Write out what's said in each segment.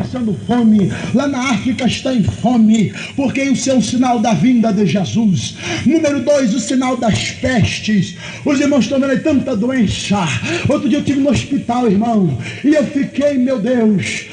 passando fome, lá na África está em fome, porque isso é um sinal da vinda de Jesus. Número 2, o sinal das pestes. Os irmãos estão vendo aí tanta doença. Outro dia eu estive no hospital, irmão, e eu fiquei, meu Deus,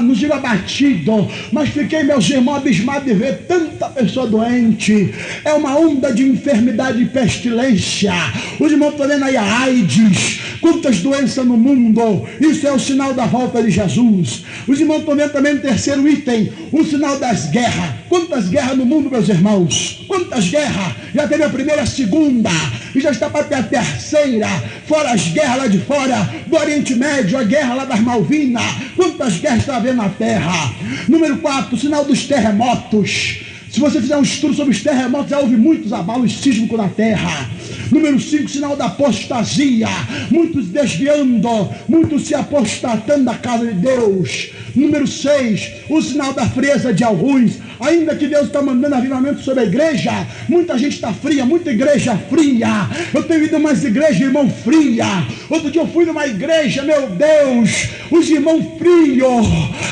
não digo abatido, mas fiquei, meus irmãos, abismado de ver tanta pessoa doente. É uma onda de enfermidade e pestilência. Os irmãos estão vendo aí a AIDS, quantas doenças no mundo. Isso é o sinal da volta de Jesus. Os irmãos estão vendo também o terceiro item, o sinal das guerras. Quantas guerras no mundo, meus irmãos? Quantas guerras? Já teve a primeira, a segunda, e já está para ter a terceira, fora as guerras lá de fora, do Oriente Médio, a guerra lá das Malvinas. Quantas guerras está havendo na terra? Número 4, o sinal dos terremotos. Se você fizer um estudo sobre os terremotos, já houve muitos abalos sísmicos na terra. Número 5, sinal da apostasia. Muitos desviando, muitos se apostatando da casa de Deus. Número 6, o sinal da frieza de alguns. Ainda que Deus está mandando avivamento sobre a igreja, muita gente está fria, muita igreja fria. Eu tenho ido umas igrejas, irmão, fria. Outro dia eu fui numa igreja, meu Deus, os irmãos frios,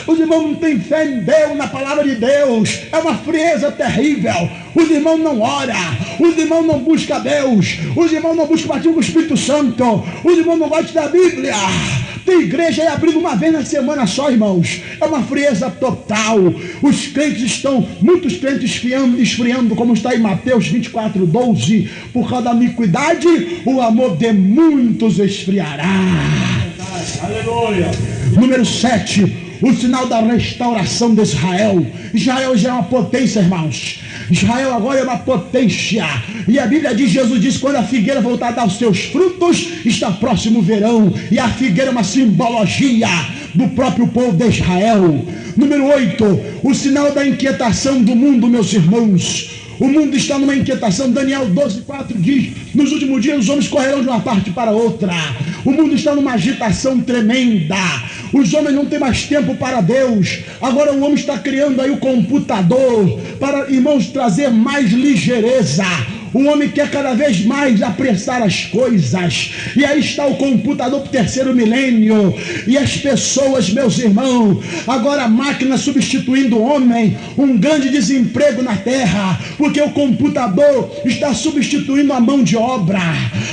os irmãos não têm fé em Deus, na palavra de Deus. É uma frieza terrível. Os irmãos não oram, os irmãos não buscam Deus, os irmãos não buscam o batismo do Espírito Santo, os irmãos não gostam da Bíblia. Tem igreja aí abrindo uma vez na semana só, irmãos. É uma frieza total. Os crentes estão, muitos crentes esfriando, como está em Mateus 24:12. Por causa da iniquidade, o amor de muitos esfriará. Aleluia. Número 7, o sinal da restauração de Israel. Israel já é uma potência, irmãos. Israel agora é uma potência. E a Bíblia diz, Jesus disse, quando a figueira voltar a dar os seus frutos, está próximo o verão. E a figueira é uma simbologia do próprio povo de Israel. Número 8, o sinal da inquietação do mundo, meus irmãos. O mundo está numa inquietação. Daniel 12:4 diz, nos últimos dias os homens correrão de uma parte para outra. O mundo está numa agitação tremenda. Os homens não têm mais tempo para Deus. Agora o homem está criando aí o computador para, irmãos, trazer mais ligeireza. O homem quer cada vez mais apressar as coisas. E aí está o computador para o terceiro milênio. E as pessoas, meus irmãos, agora a máquina substituindo o homem. Um grande desemprego na terra. Porque o computador está substituindo a mão de obra.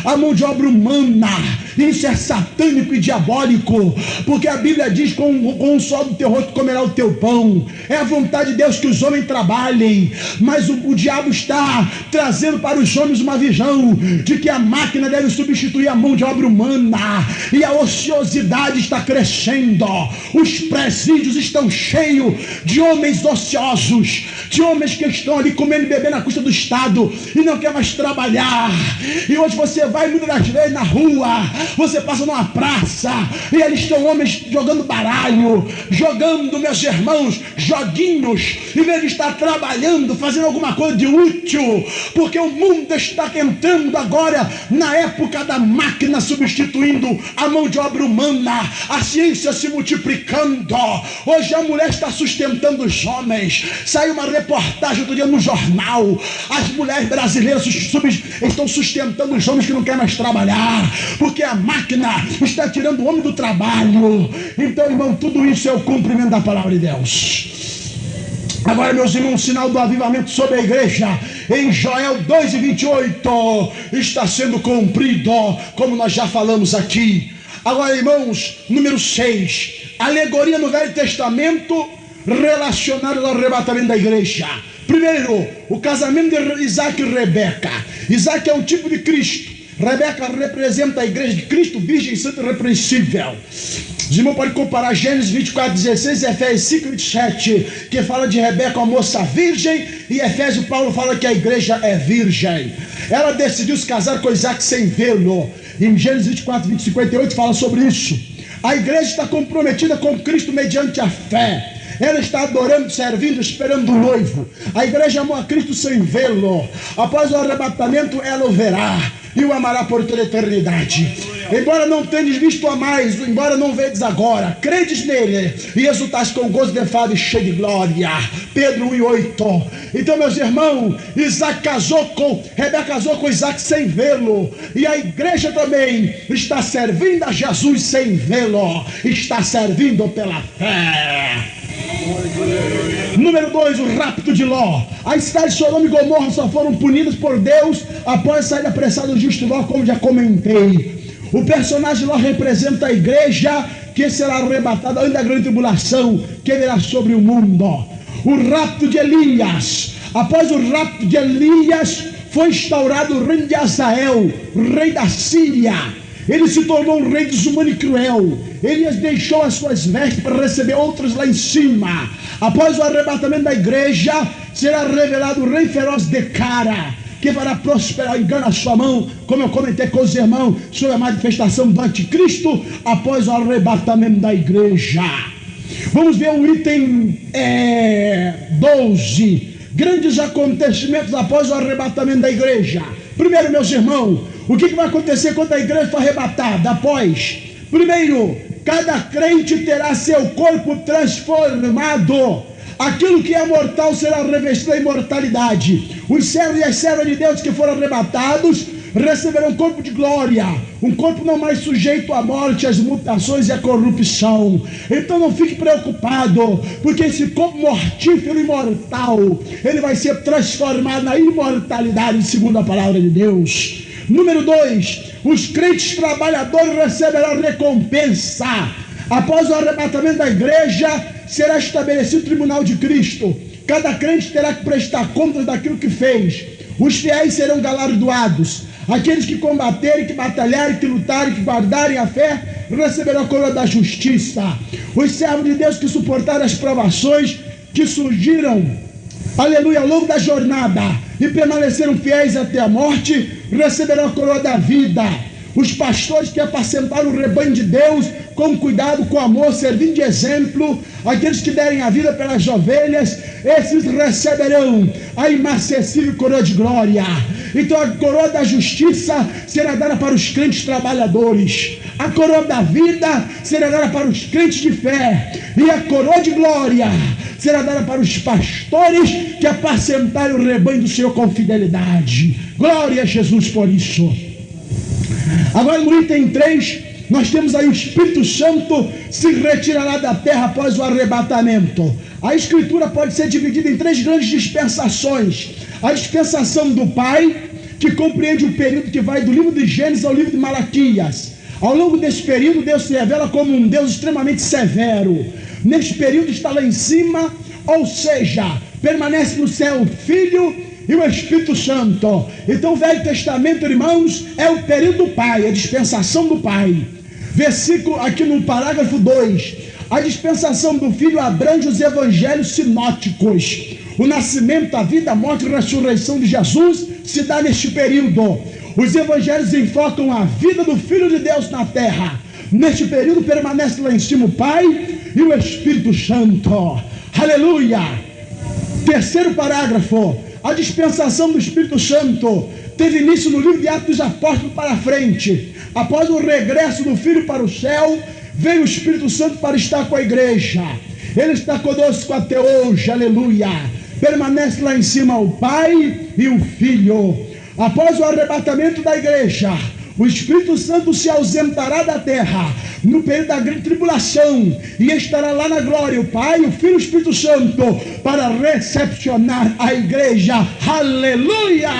A mão de obra humana. Isso é satânico e diabólico. Porque a Bíblia diz, com um só do teu rosto comerá o teu pão. É a vontade de Deus que os homens trabalhem. Mas o diabo está trazendo para os homens uma visão de que a máquina deve substituir a mão de obra humana. E a ociosidade está crescendo. Os presídios estão cheios de homens ociosos, de homens que estão ali comendo e bebendo à custa do Estado e não quer mais trabalhar. E hoje você vai muitas das vezes na rua, você passa numa praça e ali estão homens jogando baralho, jogando, meus irmãos, joguinhos, em vez de estar trabalhando, fazendo alguma coisa de útil. Porque o mundo está entrando agora na época da máquina substituindo a mão de obra humana, a ciência se multiplicando. Hoje a mulher está sustentando os homens. Saiu uma reportagem outro dia no jornal, as mulheres brasileiras estão sustentando os homens que não querem mais trabalhar, porque a máquina está tirando o homem do trabalho. Então, irmão, tudo isso é o cumprimento da palavra de Deus. Agora, meus irmãos, o sinal do avivamento sobre a igreja, em Joel 2:28, está sendo cumprido, como nós já falamos aqui. Agora, irmãos, número 6, alegoria no Velho Testamento relacionada ao arrebatamento da igreja. Primeiro, o casamento de Isaac e Rebeca. Isaac é um tipo de Cristo. Rebeca representa a igreja de Cristo, virgem, santa e repreensível. Os irmãos podem comparar Gênesis 24:16 e Efésios 5:27, que fala de Rebeca, uma moça virgem, e Efésios Paulo fala que a igreja é virgem. Ela decidiu se casar com Isaac sem vê-lo. Em Gênesis 24:58 fala sobre isso. A igreja está comprometida com Cristo mediante a fé. Ela está adorando, servindo, esperando o noivo. A igreja amou a Cristo sem vê-lo. Após o arrebatamento, ela o verá e o amará por toda a eternidade. Embora não tenhas visto a mais, embora não vedes agora, credes nele e exultais com gozo de fado e cheio de glória. Pedro 1:8. Então, meus irmãos, Rebeca casou com Isaac sem vê-lo. E a igreja também está servindo a Jesus sem vê-lo. Está servindo pela fé. Número 2, o rapto de Ló. As cidades de Sodoma e Gomorra só foram punidas por Deus após a saída apressada do justo Ló, como já comentei. O personagem Ló representa a igreja que será arrebatada antes da grande tribulação que virá sobre o mundo. O rapto de Elias. Após o rapto de Elias, foi instaurado o reino de Azael, rei da Síria. Ele se tornou um rei desumano e cruel. Elias deixou as suas vestes para receber outras lá em cima. Após o arrebatamento da igreja, será revelado o rei feroz de cara, que fará prosperar o engano a sua mão, como eu comentei com os irmãos, sobre a manifestação do anticristo após o arrebatamento da igreja. Vamos ver o item 12. Grandes acontecimentos após o arrebatamento da igreja. Primeiro, meus irmãos, o que vai acontecer quando a igreja for arrebatada? Após, primeiro, cada crente terá seu corpo transformado. Aquilo que é mortal será revestido da imortalidade. Os servos e as servas de Deus que foram arrebatados receberão um corpo de glória, um corpo não mais sujeito à morte, às mutações e à corrupção. Então não fique preocupado, porque esse corpo mortífero e mortal, ele vai ser transformado na imortalidade, segundo a palavra de Deus. Número 2, os crentes trabalhadores receberão recompensa. Após o arrebatamento da igreja, será estabelecido o tribunal de Cristo. Cada crente terá que prestar contas daquilo que fez. Os fiéis serão galardoados. Aqueles que combaterem, que batalharem, que lutarem, que guardarem a fé, receberão a coroa da justiça. Os servos de Deus que suportaram as provações que surgiram, aleluia, ao longo da jornada e permaneceram fiéis até a morte, receberão a coroa da vida. Os pastores que apacentaram o rebanho de Deus com cuidado, com amor, servindo de exemplo, aqueles que derem a vida pelas ovelhas, esses receberão a inacessível coroa de glória. Então a coroa da justiça será dada para os crentes trabalhadores, a coroa da vida será dada para os crentes de fé, e a coroa de glória será dada para os pastores que apacentarem o rebanho do Senhor com fidelidade. Glória a Jesus por isso. Agora no item 3, nós temos aí o Espírito Santo se retirará da terra após o arrebatamento. A Escritura pode ser dividida em 3 grandes dispensações. A dispensação do Pai, que compreende o período que vai do livro de Gênesis ao livro de Malaquias. Ao longo desse período, Deus se revela como um Deus extremamente severo. Neste período está lá em cima, ou seja, permanece no céu o Filho e o Espírito Santo. Então o Velho Testamento, irmãos, é o período do Pai, a dispensação do Pai. Versículo aqui no parágrafo 2, a dispensação do Filho abrange os evangelhos sinóticos. O nascimento, a vida, a morte e a ressurreição de Jesus se dá neste período. Os evangelhos enfocam a vida do Filho de Deus na terra. Neste período permanece lá em cima o Pai e o Espírito Santo. Aleluia! Terceiro parágrafo, a dispensação do Espírito Santo teve início no livro de Atos dos Apóstolos para frente. Após o regresso do Filho para o céu, veio o Espírito Santo para estar com a igreja. Ele está conosco até hoje, aleluia. Permanece lá em cima o Pai e o Filho. Após o arrebatamento da igreja, o Espírito Santo se ausentará da terra no período da grande tribulação e estará lá na glória, o Pai, o Filho e o Espírito Santo, para recepcionar a igreja. Aleluia!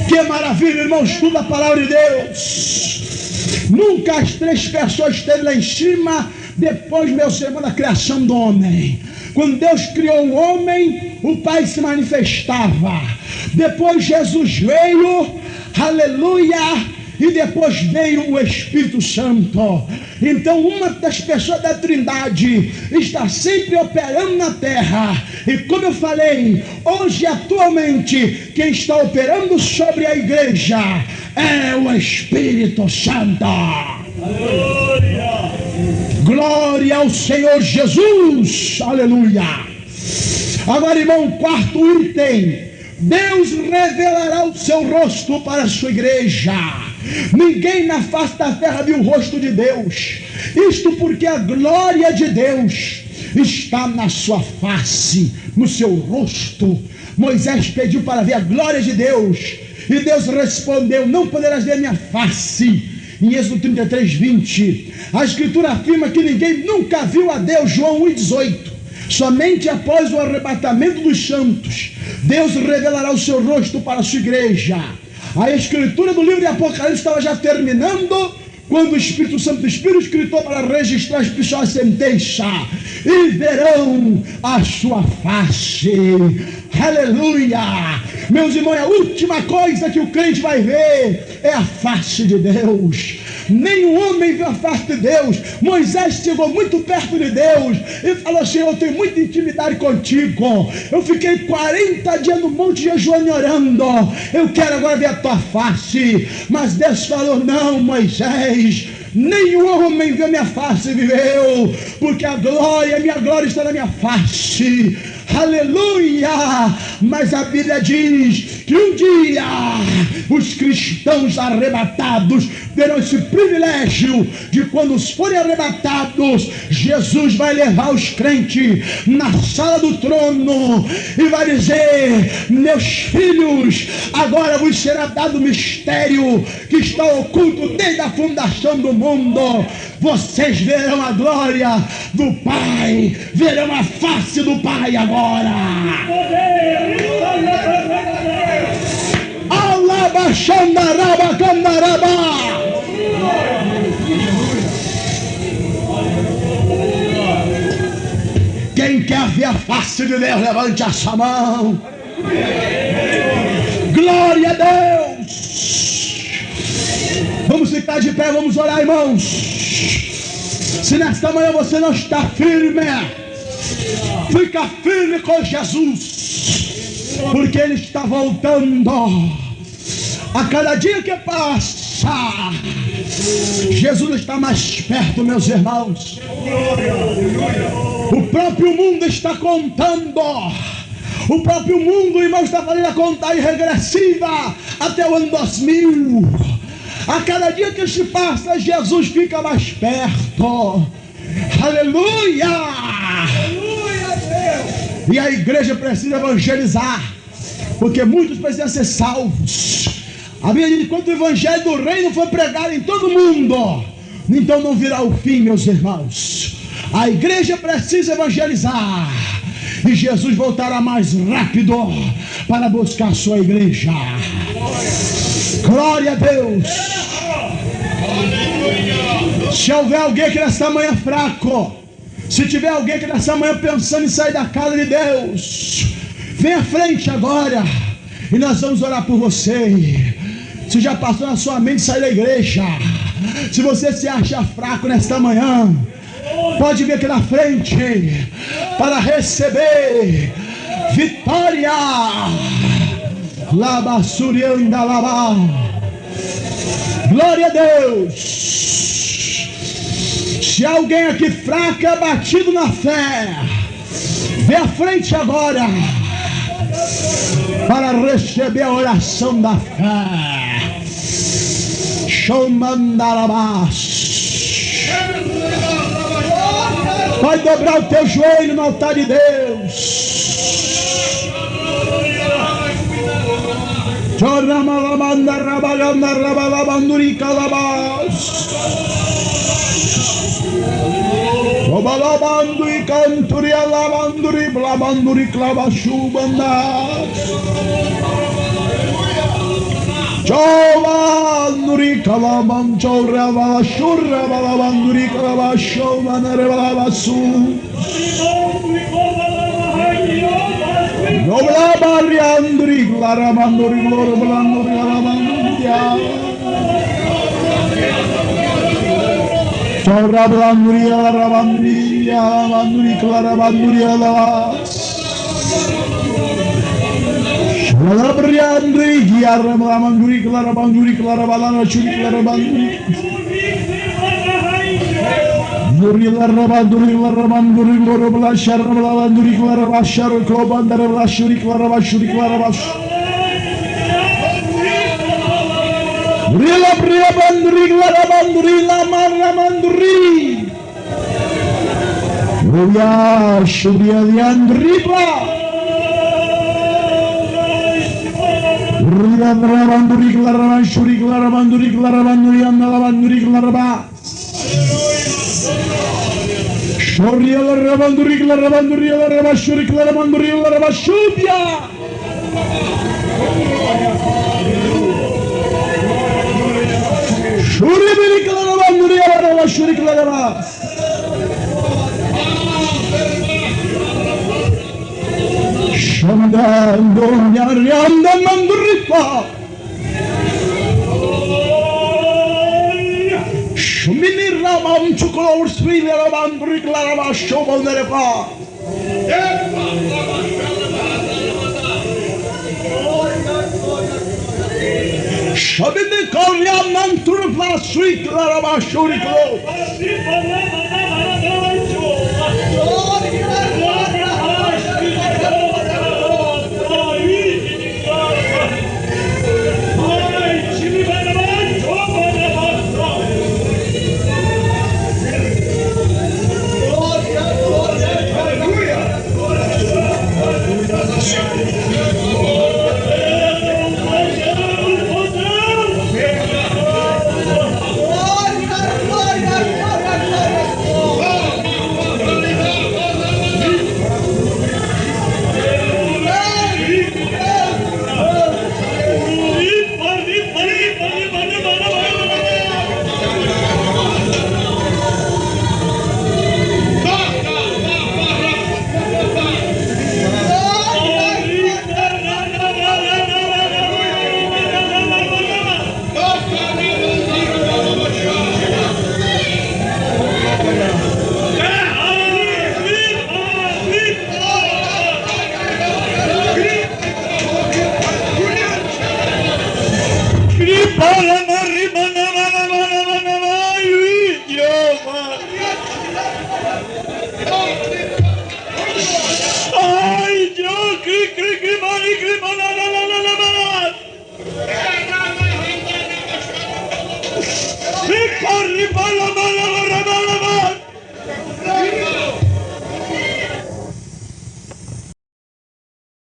Que maravilha, irmão, estuda a palavra de Deus. Nunca as 3 pessoas esteve lá em cima depois, meu irmão, da criação do homem. Quando Deus criou o homem, o Pai se manifestava. Depois Jesus veio, aleluia, e depois veio o Espírito Santo. Então uma das pessoas da Trindade está sempre operando na terra. E como eu falei, hoje atualmente quem está operando sobre a igreja é o Espírito Santo. Aleluia! Glória ao Senhor Jesus. Aleluia! Agora, irmão, quarto item: Deus revelará o seu rosto para a sua igreja. Ninguém na face da terra viu o rosto de Deus. Isto porque a glória de Deus está na sua face, no seu rosto. Moisés pediu para ver a glória de Deus, e Deus respondeu: não poderás ver minha face. em Êxodo 33, 20. A Escritura afirma que ninguém nunca viu a Deus, João 1,18. Somente após o arrebatamento dos santos, Deus revelará o seu rosto para a sua igreja. A escritura do livro de Apocalipse estava já terminando, quando o Espírito Santo do Espírito gritou para registrar as pessoas sentença, e verão a sua face. Aleluia! Meus irmãos, a última coisa que o crente vai ver é a face de Deus. Nenhum homem viu a face de Deus. Moisés chegou muito perto de Deus e falou assim: eu tenho muita intimidade contigo. Eu fiquei 40 dias no monte jejuando e orando. Eu quero agora ver a tua face. Mas Deus falou: não, Moisés, nenhum homem viu a minha face e viveu, porque a minha glória está na minha face. Aleluia! Mas a Bíblia diz que um dia os cristãos arrebatados terão esse privilégio de, quando forem arrebatados, Jesus vai levar os crentes na sala do trono e vai dizer: meus filhos, agora vos será dado o mistério que está oculto desde a fundação do mundo. Vocês verão a glória do Pai, verão a face do Pai agora. Alaba Xandaraba Candaraba. Quem quer ver a face de Deus, levante a sua mão. Glória a Deus. Vamos ficar de pé, vamos orar, irmãos. Se nesta manhã você não está firme, fica firme com Jesus, porque Ele está voltando. A cada dia que passa, Jesus está mais perto, meus irmãos. O próprio mundo está contando. O próprio mundo, irmão, está fazendo a contagem regressiva até o ano 2000. A cada dia que se passa, Jesus fica mais perto. Aleluia! Aleluia, Deus! E a igreja precisa evangelizar, porque muitos precisam ser salvos. A Bíblia diz que quando o evangelho do reino for pregado em todo mundo, então não virá o fim, meus irmãos. A igreja precisa evangelizar, e Jesus voltará mais rápido para buscar a sua igreja. Glória a Deus. Se houver alguém que nessa manhã é fraco, se tiver alguém que nessa manhã pensando em sair da casa de Deus, vem à frente agora e nós vamos orar por você. Se já passou na sua mente sair da igreja, se você se acha fraco nesta manhã, pode vir aqui na frente para receber vitória. Laba Surianda Laba. Glória a Deus. Se alguém aqui fraco, abatido na fé, vem à frente agora para receber a oração da fé. Shomandalabas. Vai dobrar o teu joelho no altar de Deus. Choramalabanda rabalanda rabalabanduri calabas. Obalabanduri canturi alabanduri blabanduri clavashu bandas. Chovanduri calabam chorava shurra balabanduri calavashu banarevalabasu. Nobla barriandri glaramanduri glorablanduri alamandia. Chorablanduri alarabandri alamanduri clarabanduri alas. Shalabriandri giaramanduri clarabanduri clarabalana churi clarabanduri. Nuri larabanduri larabanduri glorabla sharablanduri clarabashar klobandara shuri clarabashuri clarabash. Rila briabanduri larabanduri lamaramanduri. Ruya shurialiandri bla. Corri, bala, bala,